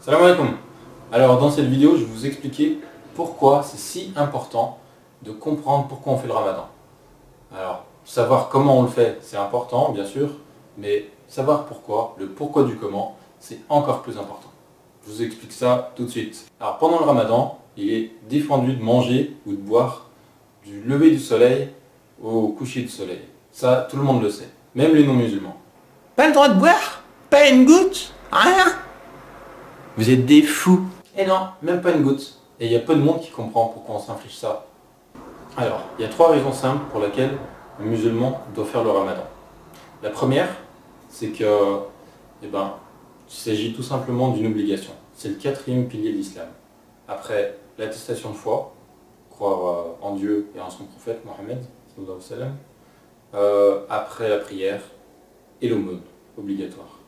Salam alaikum. Alors dans cette vidéo, je vais vous expliquer pourquoi c'est si important de comprendre pourquoi on fait le ramadan. Alors, savoir comment on le fait, c'est important bien sûr, mais savoir pourquoi, le pourquoi du comment, c'est encore plus important. Je vous explique ça tout de suite. Alors pendant le ramadan, il est défendu de manger ou de boire du lever du soleil au coucher du soleil. Ça, tout le monde le sait, même les non-musulmans. Pas le droit de boire? Pas une goutte? Rien? Vous êtes des fous. Et non, même pas une goutte. Et il y a peu de monde qui comprend pourquoi on s'inflige ça. Alors, il y a trois raisons simples pour lesquelles un musulman doit faire le ramadan. La première, c'est que, il s'agit tout simplement d'une obligation. C'est le quatrième pilier de l'islam. Après l'attestation de foi, croire en Dieu et en son prophète Mohammed, sallallahu alayhi wa sallam, après la prière et l'aumône obligatoire.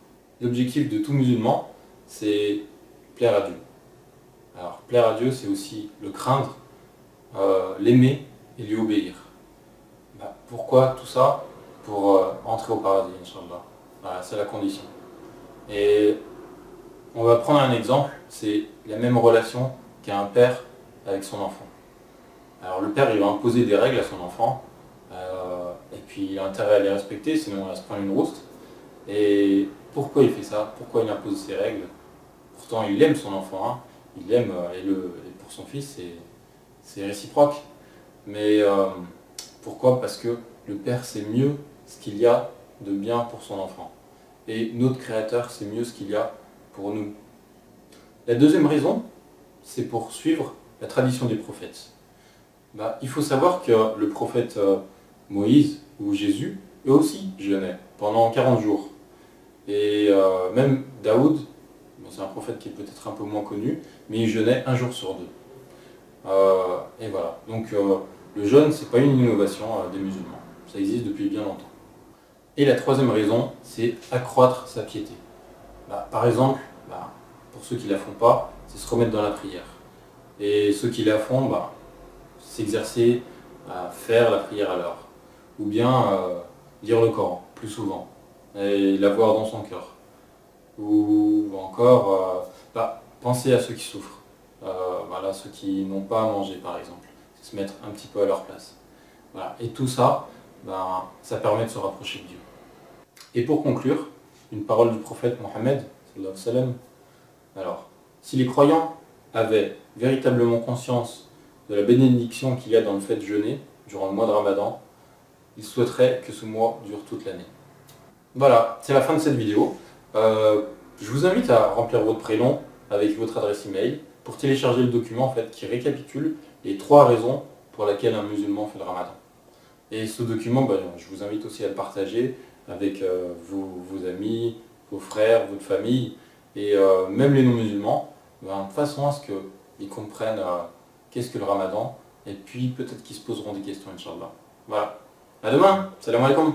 L'objectif de tout musulman, c'est plaire à Dieu. Alors, plaire à Dieu, c'est aussi le craindre, l'aimer et lui obéir. Pourquoi tout ça? Pour entrer au paradis, Inch'Allah. Voilà, c'est la condition. Et on va prendre un exemple, c'est la même relation qu'un père avec son enfant. Alors le père, il va imposer des règles à son enfant, et puis il a intérêt à les respecter, sinon il va se prendre une rouste. Et pourquoi il fait ça? Pourquoi il impose ces règles? Pourtant, il aime son enfant, hein. Il l'aime, et pour son fils, c'est réciproque. Mais pourquoi? Parce que le père sait mieux ce qu'il y a de bien pour son enfant. Et notre Créateur sait mieux ce qu'il y a pour nous. La deuxième raison, c'est pour suivre la tradition des prophètes. Il faut savoir que le prophète Moïse ou Jésus, eux aussi jeûnaient pendant 40 jours. Et même Daoud, c'est un prophète qui est peut-être un peu moins connu, mais il jeûnait un jour sur deux. Et voilà. Donc le jeûne, c'est pas une innovation des musulmans. Ça existe depuis bien longtemps. Et la troisième raison, c'est accroître sa piété. Par exemple, pour ceux qui ne la font pas, c'est se remettre dans la prière. Et ceux qui la font, s'exercer à faire la prière à l'heure. Ou bien lire le Coran, plus souvent, et l'avoir dans son cœur. Ou encore penser à ceux qui souffrent, ceux qui n'ont pas à manger par exemple, se mettre un petit peu à leur place. Voilà. Et tout ça, ça permet de se rapprocher de Dieu. Et pour conclure, une parole du prophète Mohammed, sallallahu alayhi wa sallam. Alors, si les croyants avaient véritablement conscience de la bénédiction qu'il y a dans le fait de jeûner durant le mois de Ramadan, ils souhaiteraient que ce mois dure toute l'année. Voilà, c'est la fin de cette vidéo. Je vous invite à remplir votre prénom avec votre adresse email pour télécharger le document qui récapitule les trois raisons pour lesquelles un musulman fait le ramadan. Et ce document, je vous invite aussi à le partager avec vos amis, vos frères, votre famille, et même les non-musulmans, de façon à ce qu'ils comprennent qu'est-ce que le ramadan, et puis peut-être qu'ils se poseront des questions, Inch'Allah. Voilà. À demain. Salam alaikum.